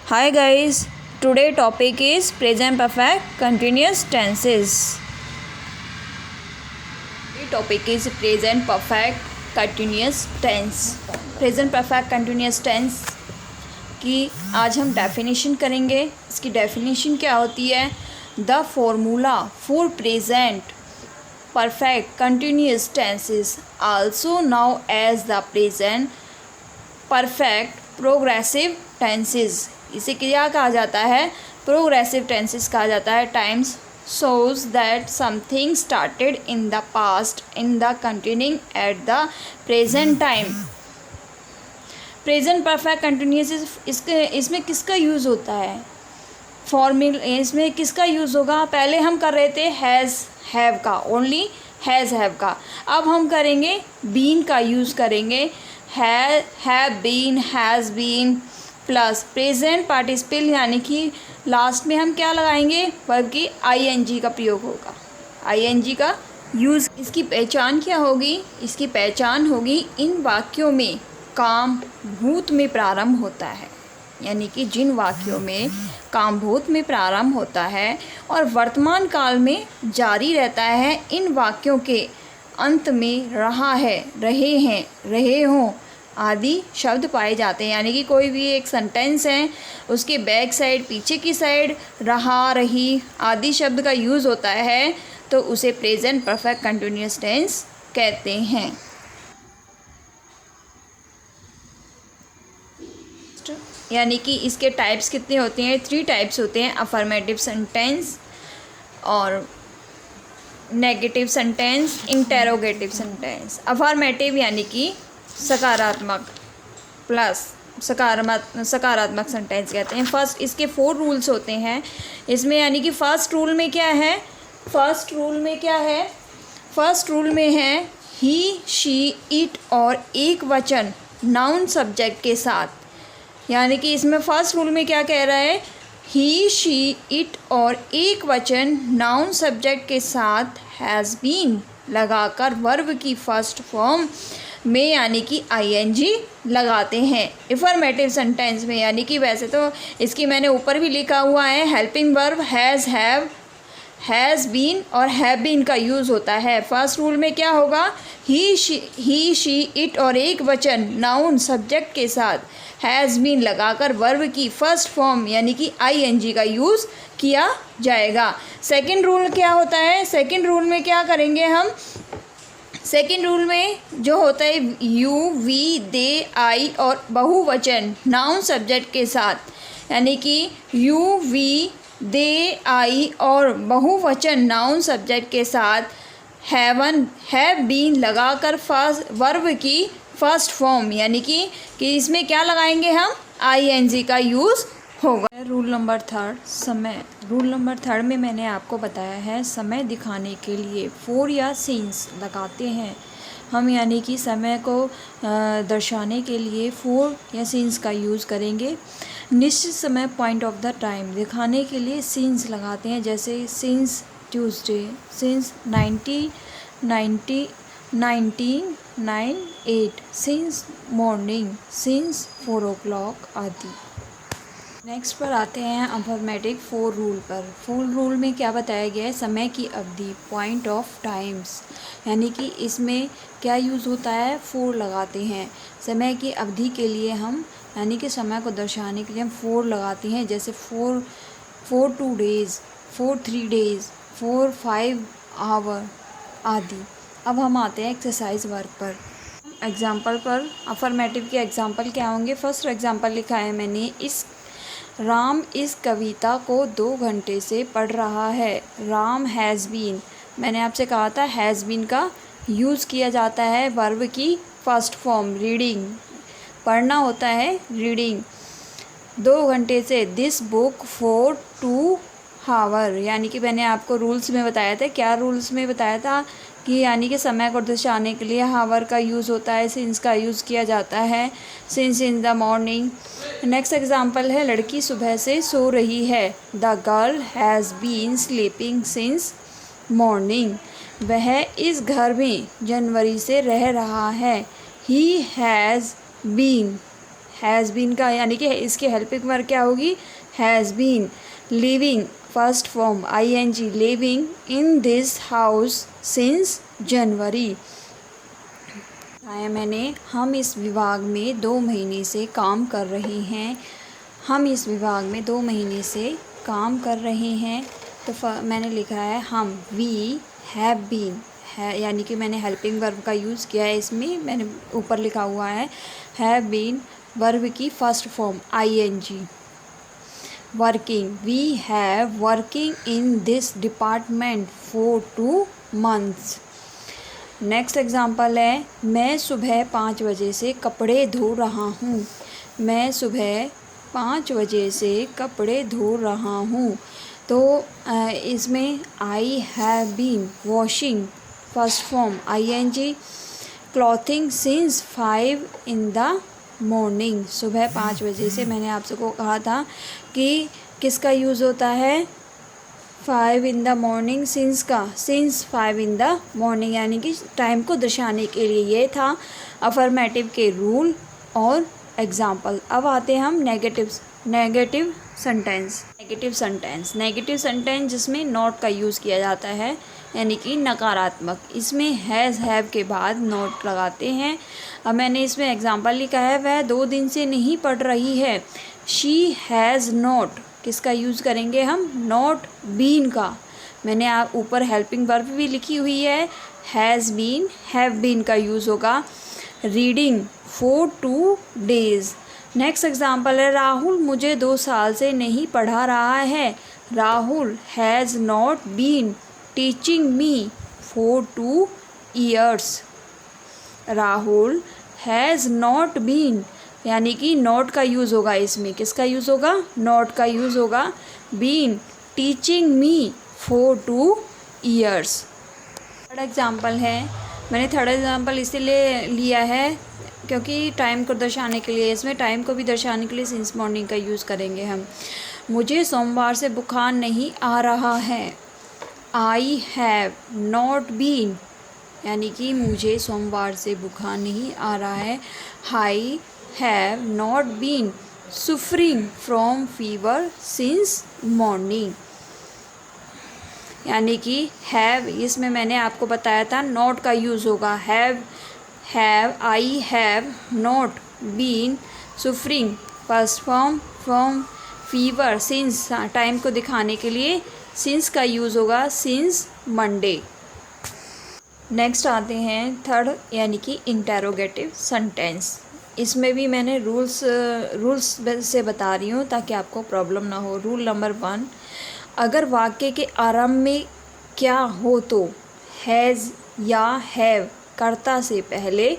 Hi guys, today topic is present perfect continuous tenses. Topic is present perfect continuous tense. Present perfect continuous tense की आज हम definition करेंगे. इसकी definition क्या होती है? The formula for present perfect continuous tenses also known as the present perfect progressive tenses. इसे क्या कहा जाता है? प्रोग्रेसिव टेंसेस कहा जाता है. Times shows that something started in the past in the continuing at the present time. Present perfect continuous इसमें किसका यूज़ होता है? फॉर्मूल इसमें किसका यूज़ होगा? पहले हम कर रहे थे हैज़ हैव का, ओनली हैज़ हैव का. अब हम करेंगे बीन का यूज़ करेंगे. Have been, has been plus present participle, यानी कि लास्ट में हम क्या लगाएंगे? वर्ब की आईएनजी का प्रयोग होगा. आईएनजी का यूज़. इसकी पहचान क्या होगी? इसकी पहचान होगी इन वाक्यों में काम भूत में प्रारंभ होता है, यानी कि जिन वाक्यों में काम भूत में प्रारंभ होता है और वर्तमान काल में जारी रहता है, इन वाक्यों के अंत में रहा है, रहे हैं, रहे हों आदि शब्द पाए जाते हैं. यानी कि कोई भी एक सेंटेंस है, उसके बैक साइड, पीछे की साइड रहा, रही आदि शब्द का यूज़ होता है, तो उसे प्रेजेंट परफेक्ट कंटिन्यूअस टेंस कहते हैं. यानी कि इसके टाइप्स कितने होते हैं? 3 टाइप्स होते हैं. अफर्मेटिव सेंटेंस और negative sentence, interrogative sentence. Affirmative यानी कि सकारात्मक प्लस सकारात्मक सेंटेंस कहते हैं. फर्स्ट इसके 4 रूल्स होते हैं इसमें. यानी कि फर्स्ट रूल में क्या है? फर्स्ट रूल में है ही, शी, इट और एक वचन नाउन सब्जेक्ट के साथ. यानी कि इसमें फर्स्ट रूल में क्या कह रहा है? ही, शी, इट और एक वचन नाउन सब्जेक्ट के साथ हैज़ बीन लगाकर वर्ब की फर्स्ट फॉर्म में यानी कि आईएनजी लगाते हैं. अफर्मेटिव सेंटेंस में, यानी कि वैसे तो इसकी मैंने ऊपर भी लिखा हुआ है, helping verb has, have, has been और हैव बीन का यूज़ होता है. फर्स्ट रूल में क्या होगा? ही, शी, इट और एक वचन नाउन सब्जेक्ट के साथ हैज़ बीन लगाकर वर्ब की फर्स्ट फॉर्म यानी कि आईएनजी का यूज़ किया जाएगा. सेकंड रूल क्या होता है? सेकंड रूल में क्या करेंगे हम? सेकंड रूल में जो होता है यू, वी, दे, आई और बहुवचन नाउन सब्जेक्ट के साथ, यानी कि यू, वी, दे, आई और बहुवचन नाउन सब्जेक्ट के साथ हैव बीन लगाकर फर्स्ट वर्ब की फर्स्ट फॉर्म यानी कि इसमें क्या लगाएंगे हम? आईएनजी का यूज़ होगा. रूल नंबर 3 समय. रूल नंबर 3 में मैंने आपको बताया है समय दिखाने के लिए फोर या सीन्स लगाते हैं हम, यानी कि समय को दर्शाने के लिए फोर या सीन्स का यूज़ करेंगे. निश्चित समय पॉइंट ऑफ द टाइम दिखाने के लिए सीन्स लगाते हैं, जैसे since Tuesday, since 1998, since morning, since 4 o'clock आदि. नेक्स्ट पर आते हैं अफर्मेटिव 4 रूल पर. 4 रूल में क्या बताया गया है? समय की अवधि, पॉइंट ऑफ टाइम्स, यानी कि इसमें क्या यूज़ होता है? 4 लगाते हैं. समय की अवधि के लिए हम, यानी कि समय को दर्शाने के लिए हम 4 लगाते हैं, जैसे 4 2 days, 4 3 days, 4 5 hour आदि. अब हम आते हैं एक्सरसाइज वर्क पर. एग्जाम्पल पर अफर्मेटिव के एग्जाम्पल क्या होंगे? फर्स्ट एग्जाम्पल लिखा है मैंने, राम इस कविता को 2 घंटे से पढ़ रहा है. राम हैज़ बीन, मैंने आपसे कहा था हैज़ बीन का यूज़ किया जाता है वर्ब की फर्स्ट फॉर्म रीडिंग. पढ़ना होता है रीडिंग. 2 घंटे से दिस बुक फॉर 2 hour, यानी कि मैंने आपको रूल्स में बताया था. क्या रूल्स में बताया था? कि यानी कि समय को दर्शाने के लिए हावर का यूज़ होता है, सिंस का यूज़ किया जाता है, since in the morning. Next example है लड़की सुबह से सो रही है. The girl has been sleeping since morning. वह इस घर में जनवरी से रह रहा है. He has been has been का यानी कि इसकी हेल्पिंग वर्ब क्या होगी, has been. Living first form ing, living in this house since January. आया मैंने, हम इस विभाग में 2 महीने से काम कर रहे हैं। हम इस विभाग में 2 महीने से काम कर रहे हैं। तो मैंने लिखा है हम, वी हैव बीन है, यानी कि मैंने हेल्पिंग वर्ब का यूज़ किया है इसमें। मैंने ऊपर लिखा हुआ है हैव बीन, वर्ब की first form ing। Working, we have working in this department for 2 months। Next example है, मैं सुबह 5 बजे से कपड़े धो रहा हूँ। मैं सुबह 5 बजे से कपड़े धो रहा हूँ। तो इसमें I have been washing first form ing, clothing since 5 in the morning। सुबह 5 बजे से मैंने आपसे को कहा था कि किसका यूज़ होता है, 5 in the morning, सिंस का, सिंस 5 in the morning, यानी कि टाइम को दर्शाने के लिए। ये था अफर्मेटिव के रूल और एग्जाम्पल। अब आते हैं हम नेगेटिव सेंटेंस। नेगेटिव सेंटेंस जिसमें नॉट का यूज़ किया जाता है, यानी कि नकारात्मक। इसमें हैज़ हैव के बाद नॉट लगाते हैं। अब मैंने इसमें एग्जाम्पल लिखा है, वह 2 दिन से नहीं पढ़ रही है। शी हैज़ नॉट, किसका यूज़ करेंगे हम, नॉट बीन का। मैंने आप ऊपर हेल्पिंग वर्ब भी लिखी हुई है, हैज़ बीन, हैव बीन का यूज़ होगा। Reading for 2 days। Next example है, राहुल मुझे 2 साल से नहीं पढ़ा रहा है। Rahul has not been teaching me for 2 years। Rahul has not been, यानी कि नॉट का यूज़ होगा इसमें, किसका यूज़ होगा, नॉट का यूज़ होगा। Been teaching me for 2 years। Third example है, मैंने थर्ड एग्जाम्पल इसलिए लिया है क्योंकि टाइम को दर्शाने के लिए, इसमें टाइम को भी दर्शाने के लिए सिंस मॉर्निंग का यूज़ करेंगे हम। मुझे सोमवार से बुखार नहीं आ रहा है। आई हैव नॉट बीन, यानी कि मुझे सोमवार से बुखार नहीं आ रहा है। I have not been suffering from fever since morning, यानी कि हैव, इसमें मैंने आपको बताया था नॉट का यूज़ होगा। I have not been suffering first form from fever since, time को दिखाने के लिए सिंस का यूज़ होगा, सिंस मंडे। नेक्स्ट आते हैं थर्ड, यानी कि इंटेरोगेटिव सेंटेंस। इसमें भी मैंने रूल्स से बता रही हूँ ताकि आपको प्रॉब्लम ना हो। रूल नंबर 1, अगर वाक्य के आरंभ में क्या हो तो हैज़ या हैव कर्ता से पहले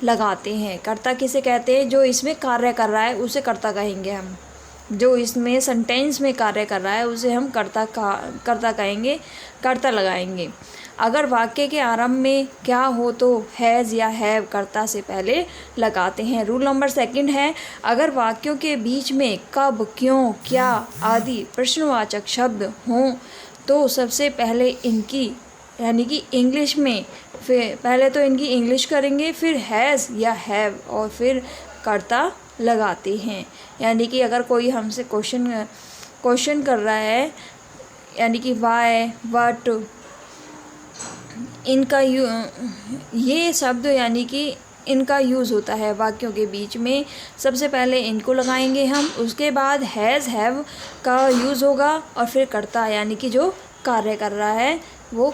लगाते हैं। कर्ता किसे कहते हैं, जो इसमें कार्य कर रहा है उसे कर्ता कहेंगे हम। जो इसमें सेंटेंस में कार्य कर रहा है उसे हम कर्ता कहेंगे, कर्ता लगाएंगे। अगर वाक्य के आरंभ में क्या हो तो हैज़ या हैव कर्ता से पहले लगाते हैं। रूल नंबर 2 है, अगर वाक्यों के बीच में कब, क्यों, क्या आदि प्रश्नवाचक शब्द हों तो सबसे पहले इनकी, यानी कि इंग्लिश में, फिर पहले तो इनकी इंग्लिश करेंगे, फिर हैज़ या हैव और फिर कर्ता लगाते हैं। यानी कि अगर कोई हमसे क्वेश्चन कर रहा है, यानी कि वाई, व्हाट, इनका ये शब्द, यानी कि इनका यूज़ होता है वाक्यों के बीच में। सबसे पहले इनको लगाएंगे हम, उसके बाद हैज़ हैव का यूज़ होगा और फिर कर्ता, यानी कि जो कार्य कर रहा है वो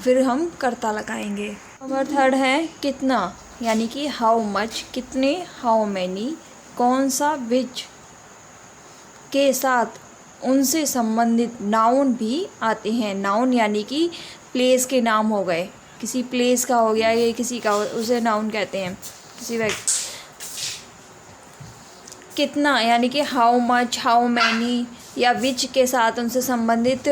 फिर हम कर्ता लगाएंगे। नंबर 3 है कितना, यानी कि हाउ मच, कितने, हाउ मैनी, कौन सा, विच के साथ उनसे संबंधित नाउन भी आते हैं। नाउन यानी कि प्लेस के नाम हो गए, किसी प्लेस का हो गया या किसी का, उसे नाउन कहते हैं, किसी व्यक्ति। कितना यानी कि हाउ मच, हाउ मैनी या विच के साथ उनसे संबंधित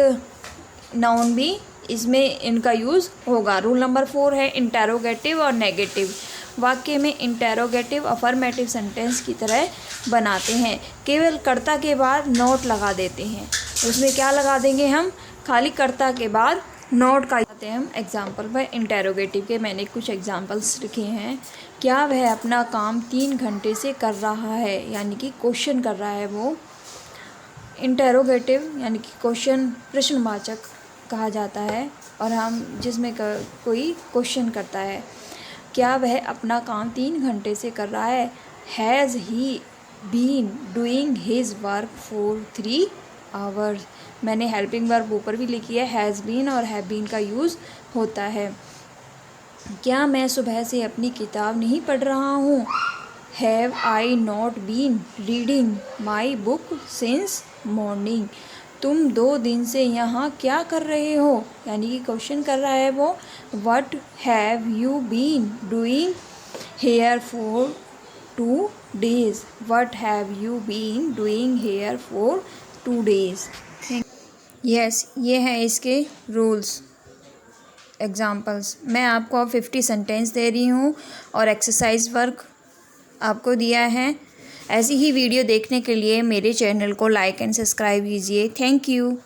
नाउन भी इसमें इनका यूज़ होगा। रूल नंबर 4 है इंटेरोगेटिव और नेगेटिव। वाक्य में इंटेरोगेटिव अफर्मेटिव सेंटेंस की तरह बनाते हैं, केवल कर्ता के बाद नॉट लगा देते हैं। उसमें क्या लगा देंगे हम, खाली कर्ता के बाद नोट का आते हैं हम एग्जाम्पल पर। इंटेरोगेटिव के मैंने कुछ एग्जाम्पल्स लिखे हैं। क्या वह अपना काम 3 घंटे से कर रहा है, यानी कि क्वेश्चन कर रहा है वो। इंटेरोगेटिव यानी कि क्वेश्चन, प्रश्नवाचक कहा जाता है, और हम जिसमें कोई क्वेश्चन करता है। क्या वह अपना काम 3 घंटे से कर रहा है। Has he been doing his work for 3 hours. मैंने हेल्पिंग वर्ब ऊपर भी लिखी है, हैज़ बीन और हैव बीन का यूज़ होता है। क्या मैं सुबह से अपनी किताब नहीं पढ़ रहा हूँ। Have I not been reading my book since morning. तुम 2 दिन से यहाँ क्या कर रहे हो, यानी कि क्वेश्चन कर रहा है वो। What have you been doing here for 2 days। What have you been doing here for 2 days। Yes, ये हैं इसके रूल्स, एग्जाम्पल्स। मैं आपको अब 50 सेंटेंस दे रही हूँ और एक्सरसाइज वर्क आपको दिया है। ऐसी ही वीडियो देखने के लिए मेरे चैनल को लाइक एंड सब्सक्राइब कीजिए। Thank you.